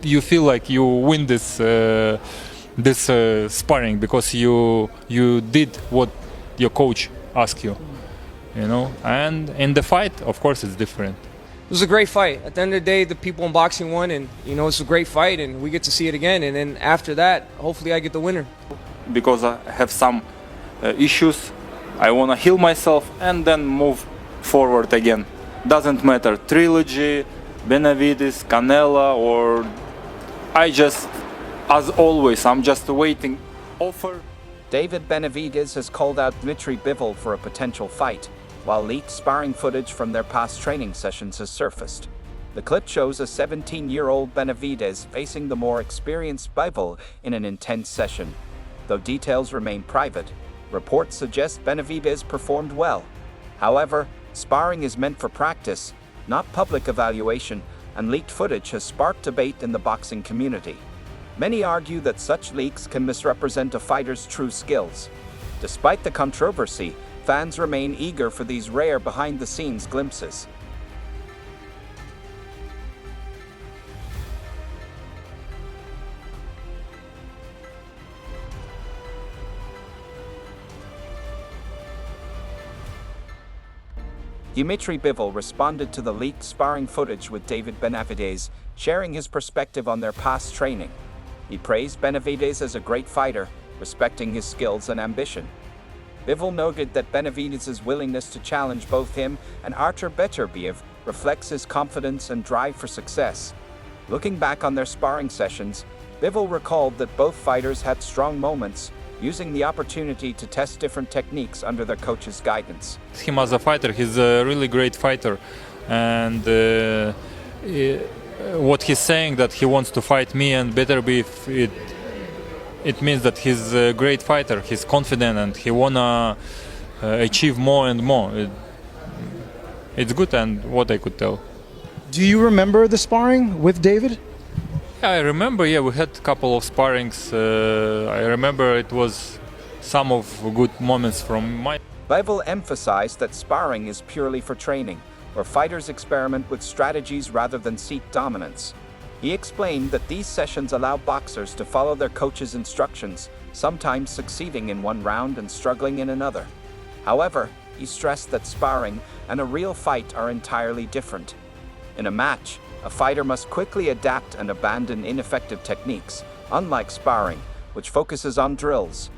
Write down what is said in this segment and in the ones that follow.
you feel like you win this sparring because you did what your coach asked you, And in the fight, of course, it's different. It was a great fight. At the end of the day, the people in boxing won, and it's a great fight, and we get to see it again. And then after that, hopefully, I get the winner. Because I have some issues, I want to heal myself and then move forward again. Doesn't matter, trilogy, Benavides, Canela, or as always, I'm just waiting offer. David Benavides has called out Dmitry Bivol for a potential fight, while leaked sparring footage from their past training sessions has surfaced. The clip shows a 17-year-old Benavides facing the more experienced Bivol in an intense session. Though details remain private, reports suggest Benavides performed well. However, sparring is meant for practice, not public evaluation, and leaked footage has sparked debate in the boxing community. Many argue that such leaks can misrepresent a fighter's true skills. Despite the controversy, fans remain eager for these rare behind-the-scenes glimpses. Dmitry Bivol responded to the leaked sparring footage with David Benavides, sharing his perspective on their past training. He praised Benavides as a great fighter, respecting his skills and ambition. Bivol noted that Benavides' willingness to challenge both him and Artur Beterbiev reflects his confidence and drive for success. Looking back on their sparring sessions, Bivol recalled that both fighters had strong moments, using the opportunity to test different techniques under their coach's guidance. Him as a fighter, he's a really great fighter, and what he's saying that he wants to fight me and Beterbiev, it means that he's a great fighter, he's confident, and he wanna achieve more and more. It's good, and what I could tell. Do you remember the sparring with David? Yeah, I remember. Yeah, we had a couple of sparrings. I remember it was some of good moments from my. Bivol emphasized that sparring is purely for training, where fighters experiment with strategies rather than seek dominance. He explained that these sessions allow boxers to follow their coach's instructions, sometimes succeeding in one round and struggling in another. However, he stressed that sparring and a real fight are entirely different. In a match, a fighter must quickly adapt and abandon ineffective techniques, unlike sparring, which focuses on drills.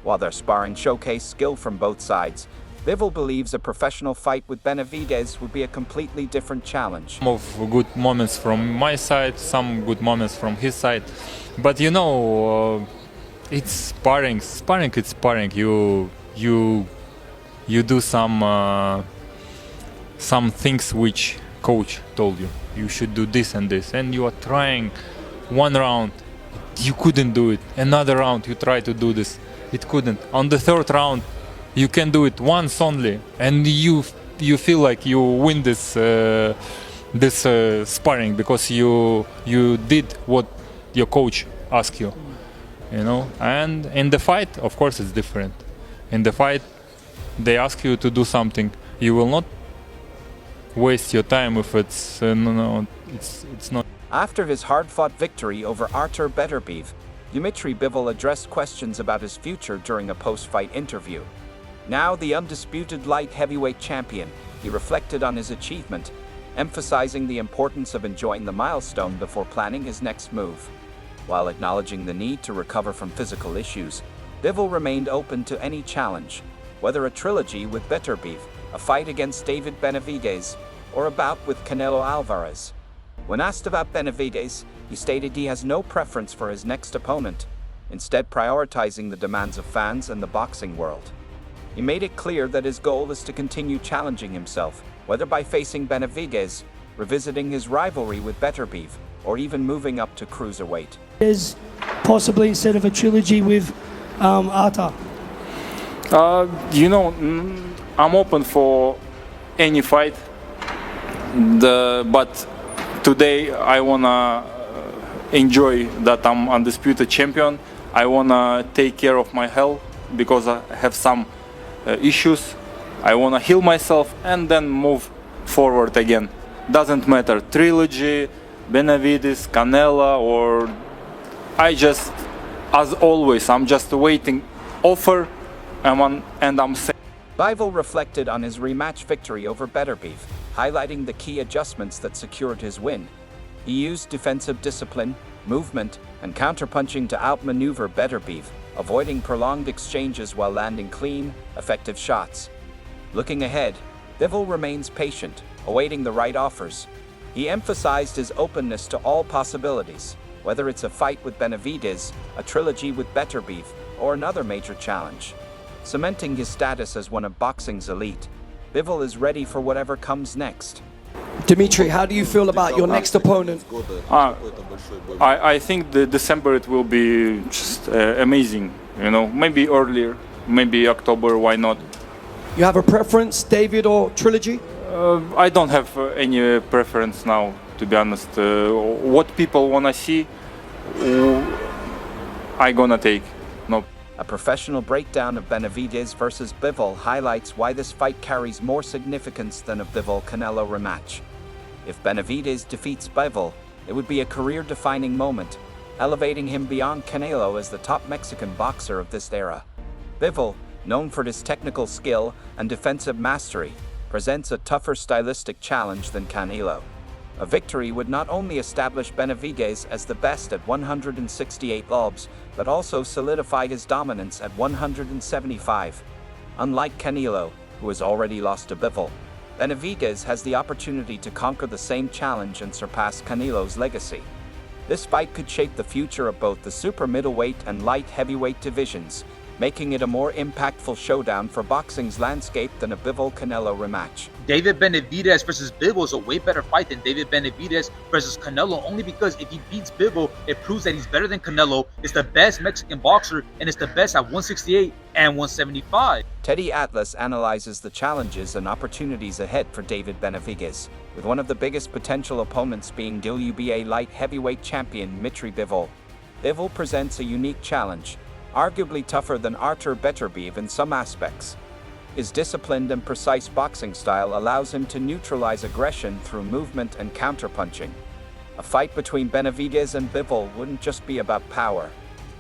While their sparring showcased skill from both sides, Bivol believes a professional fight with Benavides would be a completely different challenge. Some of good moments from my side, some good moments from his side, but it's sparring. Sparring, it's sparring. You do some things which coach told you. You should do this and this, and you are trying one round, you couldn't do it. Another round, you try to do this, it couldn't. On the third round, you can do it once only, and you feel like you win this sparring because you did what your coach asked you, And in the fight, of course, it's different. In the fight, they ask you to do something. You will not waste your time if it's not. After his hard-fought victory over Artur Beterbiev, Dmitry Bivol addressed questions about his future during a post-fight interview. Now the undisputed light heavyweight champion, he reflected on his achievement, emphasizing the importance of enjoying the milestone before planning his next move. While acknowledging the need to recover from physical issues, Bivol remained open to any challenge, whether a trilogy with Beterbiev, a fight against David Benavides, or a bout with Canelo Alvarez. When asked about Benavides, he stated he has no preference for his next opponent, instead prioritizing the demands of fans and the boxing world. He made it clear that his goal is to continue challenging himself, whether by facing Benavides, revisiting his rivalry with Beterbiev, or even moving up to cruiserweight. Is possibly instead of a trilogy with Artur? I'm open for any fight, but today I wanna enjoy that I'm undisputed champion. I wanna take care of my health because I have some issues. I wanna heal myself and then move forward again. Doesn't matter, trilogy, Benavides, Canelo, or I just, as always, I'm just waiting offer and I'm saying. Bivol reflected on his rematch victory over Beterbiev, highlighting the key adjustments that secured his win. He used defensive discipline, movement, and counterpunching to outmaneuver Beterbiev, avoiding prolonged exchanges while landing clean, effective shots. Looking ahead, Bivol remains patient, awaiting the right offers. He emphasized his openness to all possibilities, whether it's a fight with Benavides, a trilogy with Beterbiev, or another major challenge. Cementing his status as one of boxing's elite, Bivol is ready for whatever comes next. Dmitry, how do you feel about your next opponent? I think the December it will be just amazing. You know, maybe earlier, maybe October. Why not? You have a preference, David or trilogy? I don't have any preference now, to be honest. What people wanna see, I gonna take. No. A professional breakdown of Benavides versus Bivol highlights why this fight carries more significance than a Bivol-Canelo rematch. If Benavides defeats Bivol, it would be a career-defining moment, elevating him beyond Canelo as the top Mexican boxer of this era. Bivol, known for his technical skill and defensive mastery, presents a tougher stylistic challenge than Canelo. A victory would not only establish Benavides as the best at 168 lobs, but also solidify his dominance at 175. Unlike Canelo, who has already lost to Bivol, Benavides has the opportunity to conquer the same challenge and surpass Canelo's legacy. This fight could shape the future of both the super middleweight and light heavyweight divisions, making it a more impactful showdown for boxing's landscape than a Bivol-Canelo rematch. David Benavides versus Bivol is a way better fight than David Benavides versus Canelo, only because if he beats Bivol, it proves that he's better than Canelo, is the best Mexican boxer, and is the best at 168 and 175. Teddy Atlas analyzes the challenges and opportunities ahead for David Benavides, with one of the biggest potential opponents being WBA light heavyweight champion Dmitry Bivol. Bivol presents a unique challenge, arguably tougher than Artur Beterbiev in some aspects. His disciplined and precise boxing style allows him to neutralize aggression through movement and counterpunching. A fight between Benavides and Bivol wouldn't just be about power.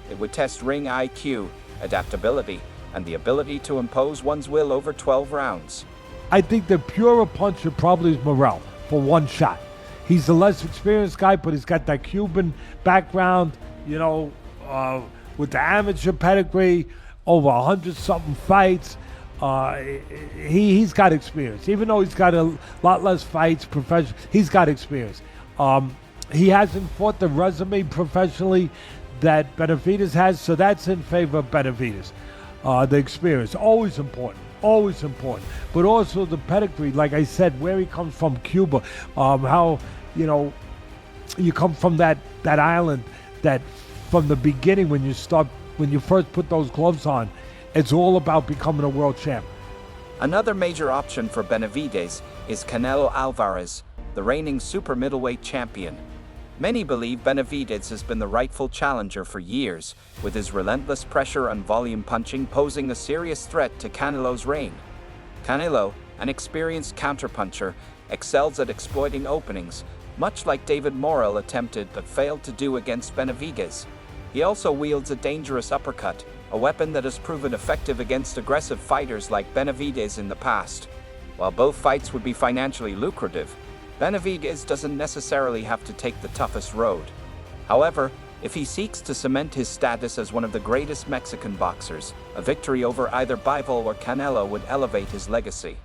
It would test ring IQ, adaptability, and the ability to impose one's will over 12 rounds. I think the purer puncher probably is Morel for one shot. He's the less experienced guy, but he's got that Cuban background, you know, with the amateur pedigree, over 100-something fights. He's got experience. Even though he's got a lot less fights professional, he's got experience. He hasn't fought the resume professionally that Benavides has, so that's in favor of Benavides. The experience, always important. But also the pedigree, like I said, where he comes from, Cuba, how, you know, you come from that island that from the beginning when you first put those gloves on, it's all about becoming a world champ. Another major option for Benavides is Canelo Alvarez, the reigning super middleweight champion. Many believe Benavides has been the rightful challenger for years, with his relentless pressure and volume punching posing a serious threat to Canelo's reign. Canelo, an experienced counterpuncher, excels at exploiting openings, much like David Morrell attempted but failed to do against Benavides. He also wields a dangerous uppercut, a weapon that has proven effective against aggressive fighters like Benavides in the past. While both fights would be financially lucrative, Benavides doesn't necessarily have to take the toughest road. However, if he seeks to cement his status as one of the greatest Mexican boxers, a victory over either Bivol or Canelo would elevate his legacy.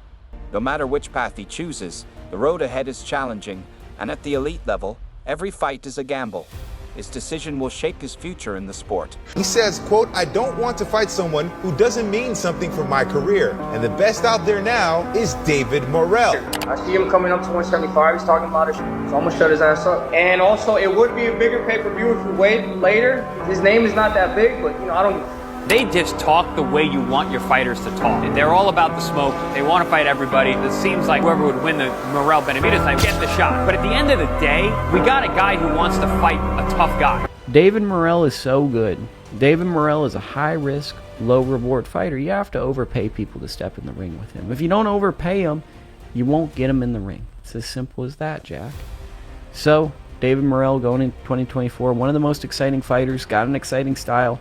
No matter which path he chooses, the road ahead is challenging, and at the elite level, every fight is a gamble. His decision will shape his future in the sport. He says, quote, "I don't want to fight someone who doesn't mean something for my career. And the best out there now is David Morrell." I see him coming up to 175. He's talking about it. So I'm going to shut his ass up. And also, it would be a bigger pay-per-view if we wait later. His name is not that big, but, you know, I don't... They just talk the way you want your fighters to talk. They're all about the smoke. They want to fight everybody. It seems like whoever would win the Morrell-Benavides fight get the shot. But at the end of the day, we got a guy who wants to fight a tough guy. David Morrell is so good. David Morrell is a high-risk, low-reward fighter. You have to overpay people to step in the ring with him. If you don't overpay them, you won't get them in the ring. It's as simple as that, Jack. So, David Morrell going into 2024, one of the most exciting fighters, got an exciting style,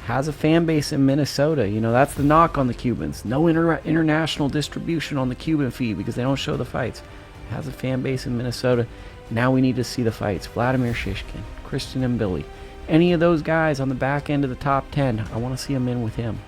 has a fan base in Minnesota. You know, that's the knock on the Cubans. No international distribution on the Cuban feed because they don't show the fights. Has a fan base in Minnesota. Now we need to see the fights. Vladimir Shishkin, Christian and Billy. Any of those guys on the back end of the top 10, I want to see them in with him.